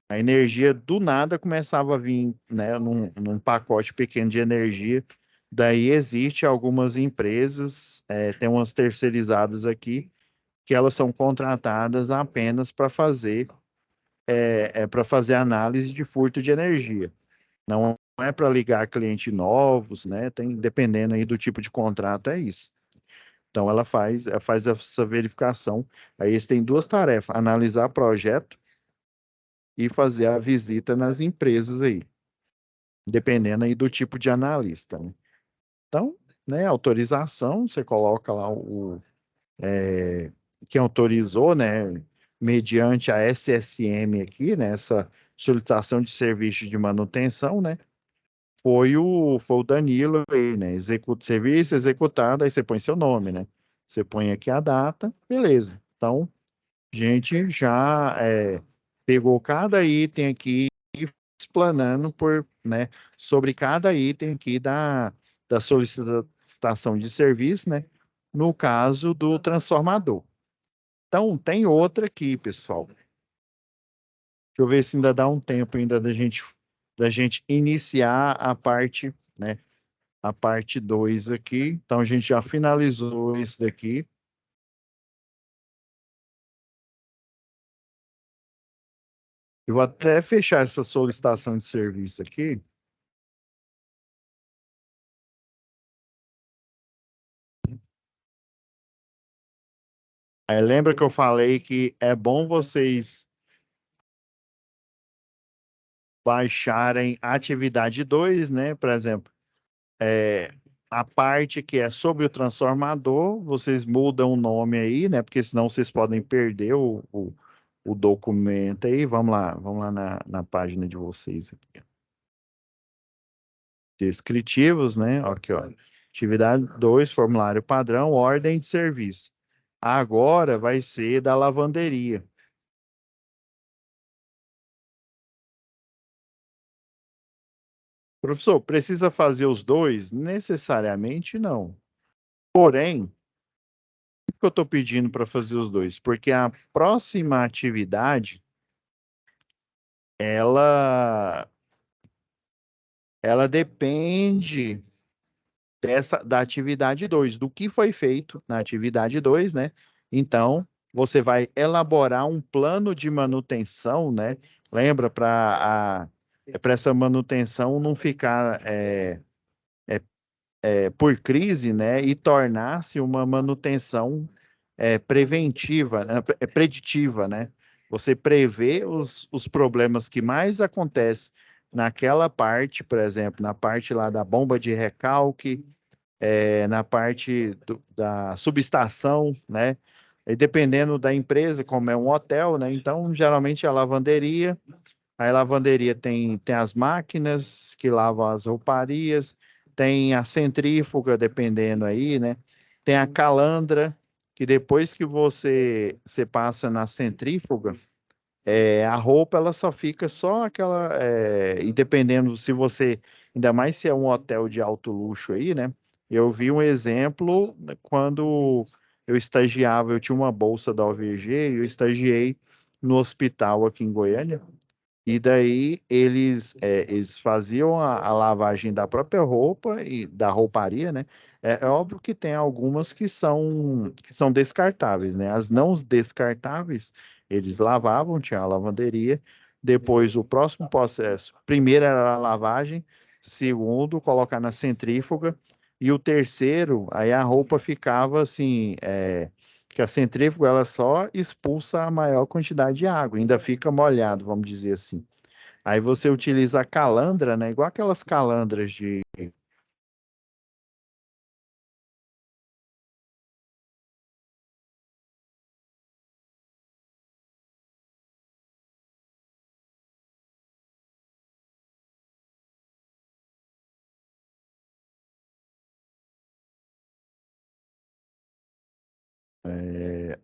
A energia do nada começava a vir, né, num pacote pequeno de energia. Daí existe algumas empresas, tem umas terceirizadas aqui, que elas são contratadas apenas para fazer análise de furto de energia. Não é para ligar clientes novos, né? Tem, dependendo aí do tipo de contrato, é isso. Então ela faz essa verificação. Aí eles têm duas tarefas: analisar projeto e fazer a visita nas empresas aí, dependendo aí do tipo de analista, né? Então, né, autorização, você coloca lá quem autorizou, né, mediante a SSM aqui, né, essa solicitação de serviço de manutenção, né, foi o Danilo aí, né, executa serviço, executado, aí você põe seu nome, né, você põe aqui a data, beleza. Então, a gente já pegou cada item aqui explanando né, sobre cada item aqui da solicitação de serviço, né, no caso do transformador. Então, tem outra aqui, pessoal. Deixa eu ver se ainda dá um tempo ainda da gente iniciar a parte, né, a parte 2 aqui. Então, a gente já finalizou esse daqui. Eu vou até fechar essa solicitação de serviço aqui. Aí, lembra que eu falei que é bom vocês baixarem a atividade 2, né? Por exemplo, é, a parte que é sobre o transformador, vocês mudam o nome aí, né? Porque senão vocês podem perder o documento aí. Vamos lá na página de vocês aqui. Descritivos, né? Aqui, ó. Atividade 2, formulário padrão, ordem de serviço. Agora vai ser da lavanderia. Professor, precisa fazer os dois? Necessariamente não. Porém, por que eu estou pedindo para fazer os dois? Porque a próxima atividade, ela, ela depende da atividade 2, do que foi feito na atividade 2, né? Então, você vai elaborar um plano de manutenção, né? Lembra, para essa manutenção não ficar por crise, né? E tornar-se uma manutenção preventiva, né, preditiva, né? Você prevê os problemas que mais acontecem naquela parte, por exemplo, na parte lá da bomba de recalque, na parte da subestação, né? E dependendo da empresa, como é um hotel, né? Então, geralmente a lavanderia, a lavanderia tem as máquinas que lavam as rouparias, tem a centrífuga, dependendo aí, né? Tem a calandra, que depois que você passa na centrífuga, a roupa ela só fica só aquela. E dependendo se você, ainda mais se é um hotel de alto luxo aí, né? Eu vi um exemplo né, quando eu estagiava, eu tinha uma bolsa da OVG e eu estagiei no hospital aqui em Goiânia. E daí eles faziam a lavagem da própria roupa e da rouparia, né? É óbvio que tem algumas que são descartáveis, né? As não descartáveis, eles lavavam, tinha a lavanderia. Depois, o próximo processo, primeiro era a lavagem, segundo, colocar na centrífuga, e o terceiro, aí a roupa ficava assim, Que a centrífuga ela só expulsa a maior quantidade de água, ainda fica molhado, vamos dizer assim. Aí você utiliza a calandra, né? Igual aquelas calandras de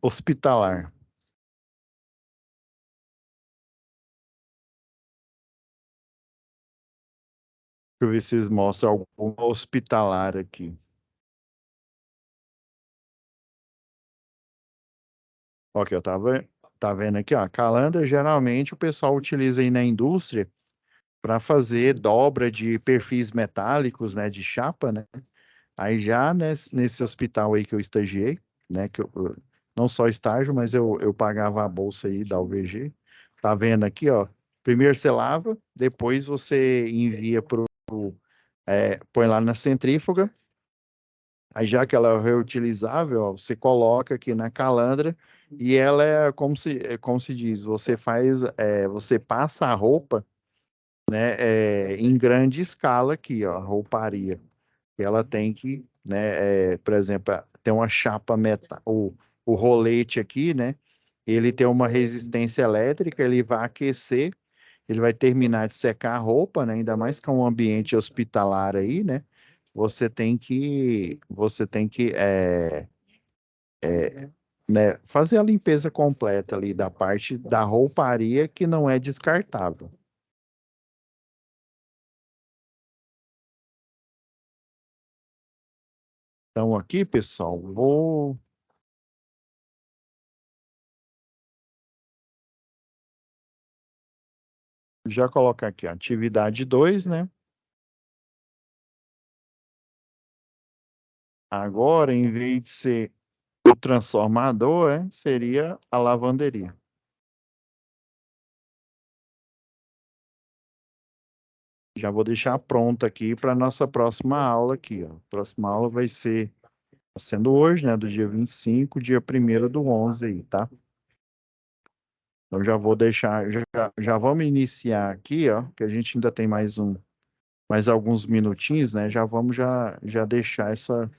hospitalar. Deixa eu ver se vocês mostram alguma hospitalar aqui. Ok, eu tava, tá vendo aqui, ó. A calandra geralmente o pessoal utiliza aí na indústria para fazer dobra de perfis metálicos, né, de chapa, né? Aí já nesse hospital aí que eu estagiei, né, não só estágio, mas eu pagava a bolsa aí da UVG. Tá vendo aqui, ó? Primeiro você lava, depois você envia põe lá na centrífuga. Aí já que ela é reutilizável, ó, você coloca aqui na calandra e ela como se diz, você passa a roupa, né, em grande escala aqui, ó, a rouparia. Ela tem que, né, por exemplo, tem uma chapa metal, o rolete aqui, né, ele tem uma resistência elétrica, ele vai aquecer, ele vai terminar de secar a roupa, né, ainda mais que é um ambiente hospitalar aí, né, você tem que né, fazer a limpeza completa ali da parte da rouparia que não é descartável. Então aqui, pessoal, vou já colocar aqui, ó, atividade 2, né? Agora, em vez de ser o transformador, seria a lavanderia. Já vou deixar pronto aqui para nossa próxima aula aqui, ó. A próxima aula vai ser sendo hoje, né, do dia 25, dia 1º do 11 aí, tá? Então já vou deixar, já vamos iniciar aqui, ó, que a gente ainda tem mais alguns minutinhos, né? Já deixar essa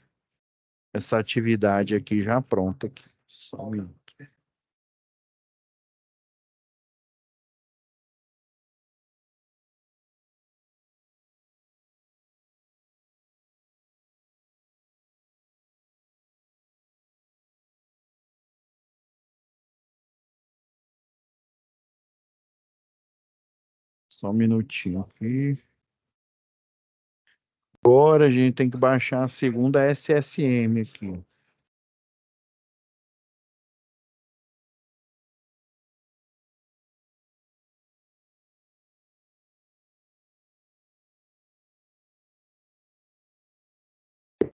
atividade aqui já pronta aqui. Só um minuto. Só um minutinho aqui. Agora a gente tem que baixar a segunda SSM aqui.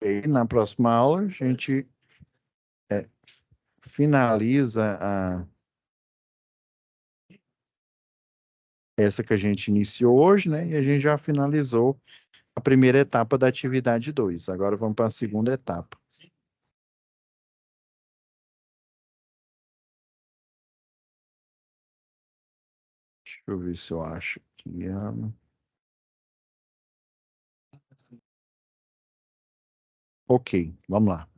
E na próxima aula a gente é, finaliza essa que a gente iniciou hoje, né? E a gente já finalizou a primeira etapa da atividade 2. Agora vamos para a segunda etapa. Deixa eu ver se eu acho aqui. Ok, vamos lá.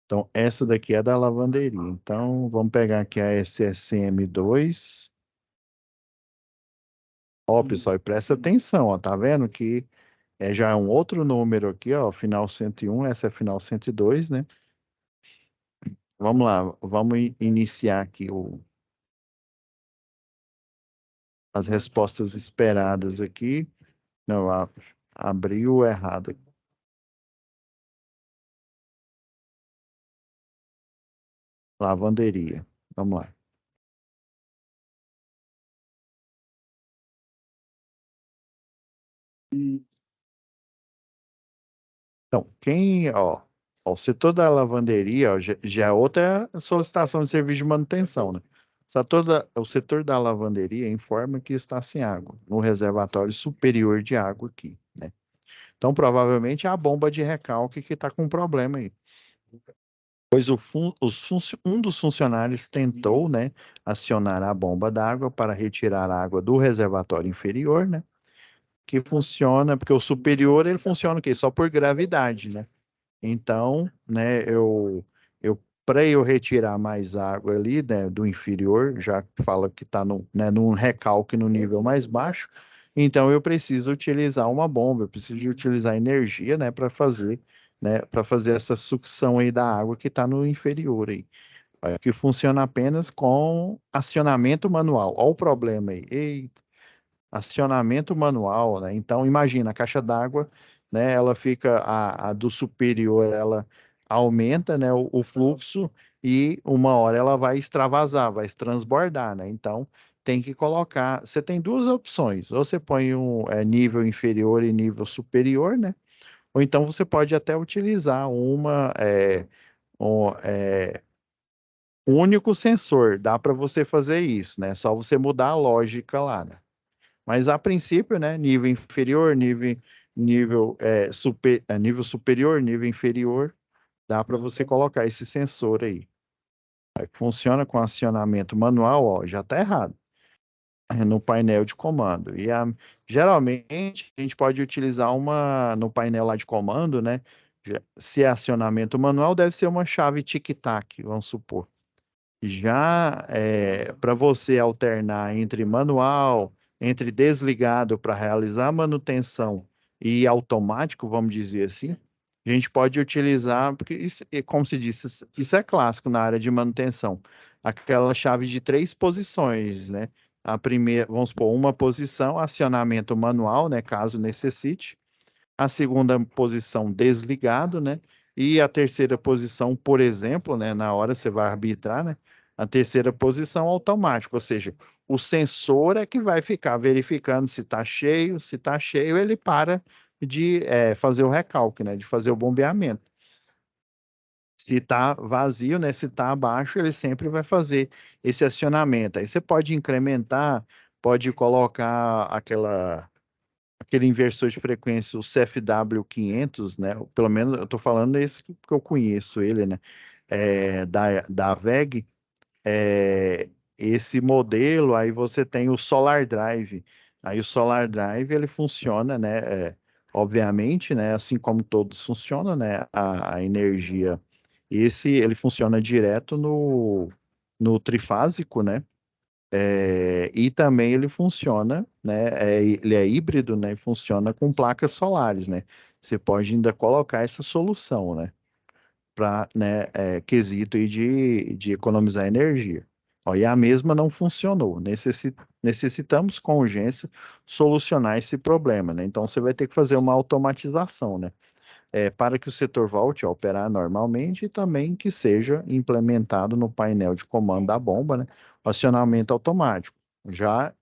Então, essa daqui é da lavanderia. Então, vamos pegar aqui a SSM2. Ó, pessoal, e presta atenção, ó, tá vendo que já é um outro número aqui, ó, final 101, essa é final 102, né? Vamos lá, vamos iniciar aqui as respostas esperadas aqui. Não, abriu errado aqui. Lavanderia. Vamos lá. Então, ó, o setor da lavanderia, ó, já é outra solicitação de serviço de manutenção, né? O setor da lavanderia informa que está sem água no reservatório superior de água aqui, né? Então, provavelmente é a bomba de recalque que está com problema aí. Pois um dos funcionários tentou, né, acionar a bomba d'água para retirar a água do reservatório inferior, né, que funciona, porque o superior ele funciona o quê? Só por gravidade, né? Então, né, para eu retirar mais água ali, né, do inferior, já fala que está num recalque no nível mais baixo, então eu preciso utilizar uma bomba, eu preciso de utilizar energia, né, para fazer essa sucção aí da água que está no inferior aí, que funciona apenas com acionamento manual. Olha o problema aí. Acionamento manual, né? Então, imagina, a caixa d'água, né? Ela fica, a do superior, ela aumenta, né? O fluxo e uma hora ela vai extravasar, vai transbordar, né? Então, tem que colocar. Você tem duas opções: ou você põe nível inferior e nível superior, né? Ou então você pode até utilizar um, é, um único sensor. Dá para você fazer isso, né? Só você mudar a lógica lá, né? Mas a princípio, né, nível inferior, nível superior, nível inferior, dá para você colocar esse sensor aí. Aí funciona com acionamento manual, ó, já está errado, no painel de comando. Geralmente a gente pode utilizar no painel lá de comando, né? Se é acionamento manual, deve ser uma chave tic-tac, vamos supor. Já para você alternar entre manual, entre desligado para realizar manutenção e automático, vamos dizer assim, a gente pode utilizar, porque isso, como se disse, isso é clássico na área de manutenção, aquela chave de três posições, né? A primeira, vamos supor, uma posição, acionamento manual, né? Caso necessite. A segunda posição, desligado, né? E a terceira posição, por exemplo, né? Na hora você vai arbitrar, né? A terceira posição automático, ou seja, o sensor é que vai ficar verificando se está cheio, se está cheio, ele para de fazer o recalque, né? De fazer o bombeamento. Se está vazio, né? Se está abaixo, ele sempre vai fazer esse acionamento. Aí você pode incrementar, pode colocar aquele inversor de frequência, o CFW 500, né? Pelo menos eu estou falando esse que eu conheço ele, né? Da VEG, esse modelo, aí você tem o Solar Drive. Aí o Solar Drive, ele funciona, né? Obviamente, né? Assim como todos funcionam, né? A energia, ele funciona direto no trifásico, né? E também ele funciona, né? Ele é híbrido, né? E funciona com placas solares, né? Você pode ainda colocar essa solução, né? Para, né? Quesito aí de economizar energia. Ó, e a mesma não funcionou. Necessitamos com urgência solucionar esse problema, né? Então você vai ter que fazer uma automatização, né? Para que o setor volte a operar normalmente e também que seja implementado no painel de comando da bomba, né? O acionamento automático. Já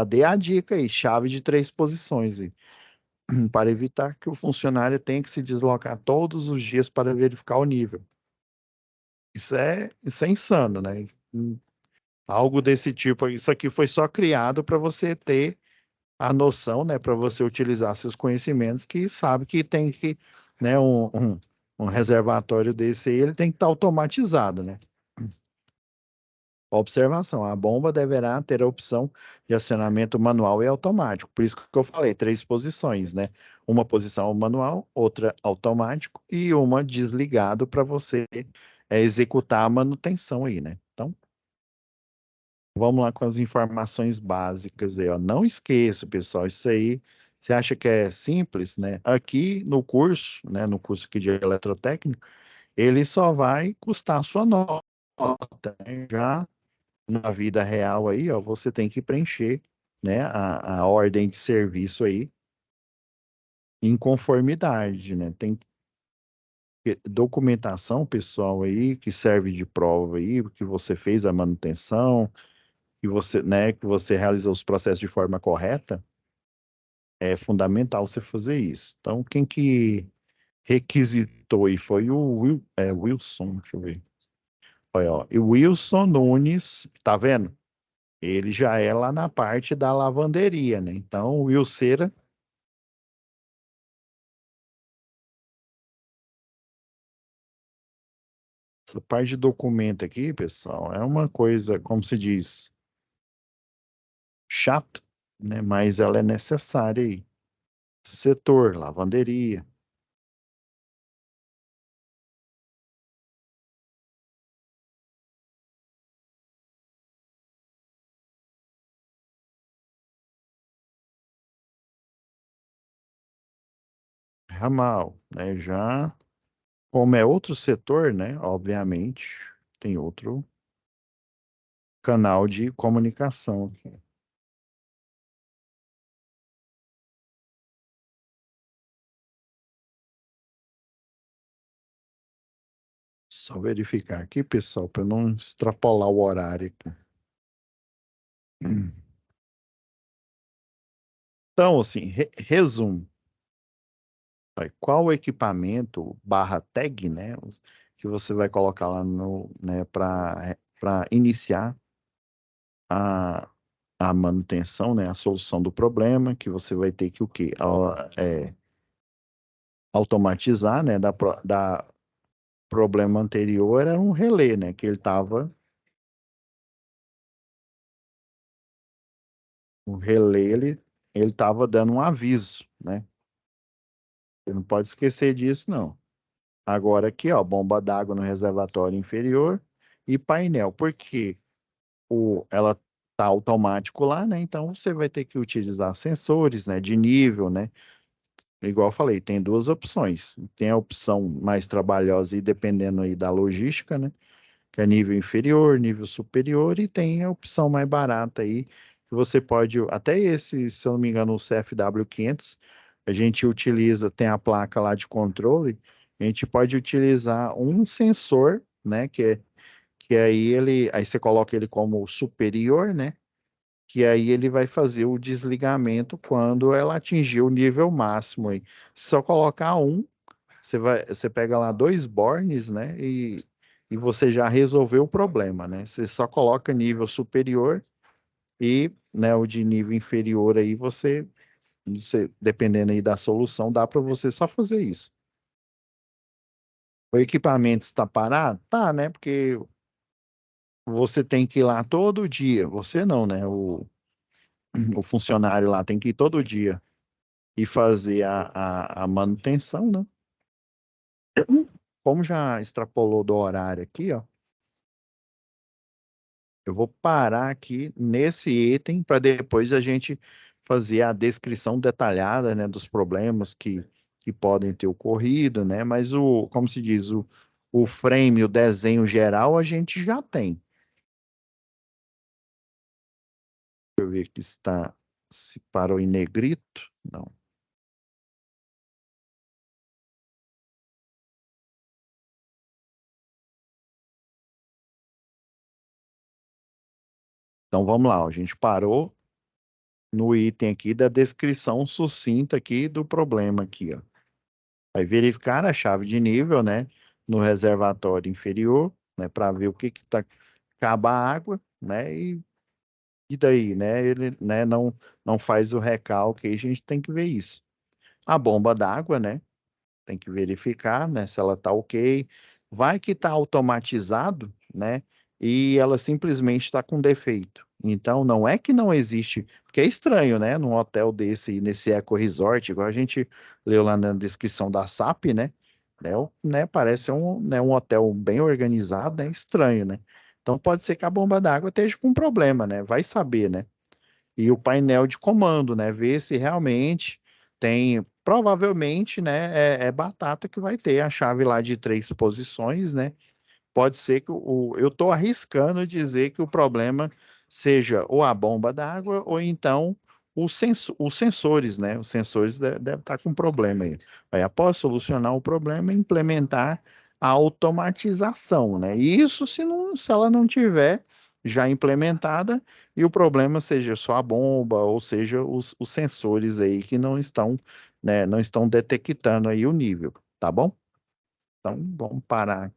dei a dica aí, chave de três posições aí, para evitar que o funcionário tenha que se deslocar todos os dias para verificar o nível. Isso é insano, né? Algo desse tipo, isso aqui foi só criado para você ter a noção, né, para você utilizar seus conhecimentos, que sabe que tem que, né, um reservatório desse aí, ele tem que estar automatizado, né? Observação: a bomba deverá ter a opção de acionamento manual e automático. Por isso que eu falei, três posições, né? Uma posição manual, outra automático e uma desligado para você executar a manutenção aí, né? Então, vamos lá com as informações básicas aí, ó. Não esqueça, pessoal, isso aí, você acha que é simples, né? Aqui no curso, né, no curso aqui de eletrotécnica, ele só vai custar a sua nota, né? Já na vida real aí, ó, você tem que preencher, né, a ordem de serviço aí em conformidade, né? Tem documentação, pessoal, aí, que serve de prova aí, que você fez a manutenção, que você realizou os processos de forma correta, é fundamental você fazer isso. Então, quem que requisitou aí foi Wilson, deixa eu ver. Olha, ó, e o Wilson Nunes, tá vendo? Ele já é lá na parte da lavanderia, né? Então, o Wilceira, Essa parte de documento aqui, pessoal, é uma coisa, como se diz, chata, né? Mas ela é necessária aí. Setor, lavanderia, ramal, né? Já, como é outro setor, né? Obviamente, tem outro canal de comunicação aqui. Só verificar aqui, pessoal, para não extrapolar o horário aqui. Então, assim, resumo. Qual o equipamento barra tag, né, que você vai colocar lá no, né, para iniciar a, a manutenção, né, a solução do problema, que você vai ter que o quê? Automatizar, né, da problema anterior era um relé, né, que ele estava, o relé, ele estava dando um aviso, né? Você não pode esquecer disso, não. Agora aqui, ó, bomba d'água no reservatório inferior e painel. Por quê? Ela tá automático lá, né? Então você vai ter que utilizar sensores, né, de nível, né? Igual eu falei, tem duas opções. Tem a opção mais trabalhosa e dependendo aí da logística, né? Que é nível inferior, nível superior, e tem a opção mais barata aí, que você pode, até esse, se eu não me engano, o CFW 500, a gente utiliza, tem a placa lá de controle, a gente pode utilizar um sensor, né, que aí você coloca ele como superior, né, que aí ele vai fazer o desligamento quando ela atingir o nível máximo aí. Se só colocar um, você pega lá dois bornes, né? E você já resolveu o problema, né? Você só coloca nível superior e, né, o de nível inferior aí dependendo aí da solução, dá para você só fazer isso. O equipamento está parado? Tá, né? Porque você tem que ir lá todo dia. Você não, né? O funcionário lá tem que ir todo dia e fazer a manutenção, né? Como já extrapolou do horário aqui, ó, eu vou parar aqui nesse item para depois a gente fazer a descrição detalhada, né, dos problemas que podem ter ocorrido, né? Mas como se diz, o frame, o desenho geral a gente já tem. Deixa eu ver que está, se parou em negrito. Não. Então vamos lá, ó, a gente parou no item aqui da descrição sucinta aqui do problema aqui, ó. Vai verificar a chave de nível, né, no reservatório inferior, né, para ver o que que tá, acaba a água, né, e daí, né, ele, né, não faz o recalque, aí a gente tem que ver isso. A bomba d'água, né, tem que verificar, né, se ela tá ok. Vai que tá automatizado, né, e ela simplesmente está com defeito. Então, não é que não existe, porque é estranho, né, num hotel desse, nesse Eco Resort, igual a gente leu lá na descrição da SAP, né, parece um hotel bem organizado, né, estranho, né. Então, pode ser que a bomba d'água esteja com problema, né, vai saber, né e o painel de comando, né? Ver se realmente tem. Provavelmente, né? É batata que vai ter a chave lá de três posições, né? Pode ser que eu estou arriscando dizer que o problema seja ou a bomba d'água ou então os sensores, né? Os sensores devem estar com problema aí. Aí, após solucionar o problema, implementar a automatização, né? E isso se ela não tiver já implementada e o problema seja só a bomba ou seja os sensores aí que não estão, né? Não estão detectando aí o nível, tá bom? Então, vamos parar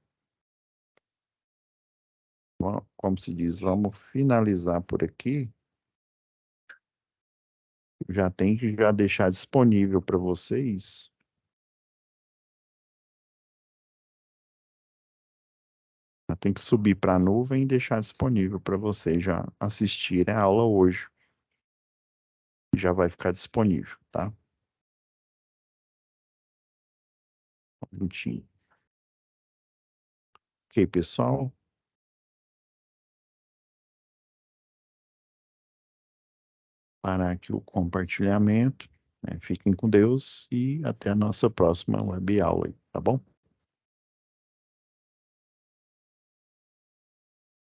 como se diz, vamos finalizar por aqui. Já tem que já deixar disponível para vocês tem que subir para a nuvem e deixar disponível para você já assistir a aula hoje. Já vai ficar disponível, tá? Um minutinho. Ok, pessoal. Parar aqui o compartilhamento, né? Fiquem com Deus e até a nossa próxima web aula, tá bom?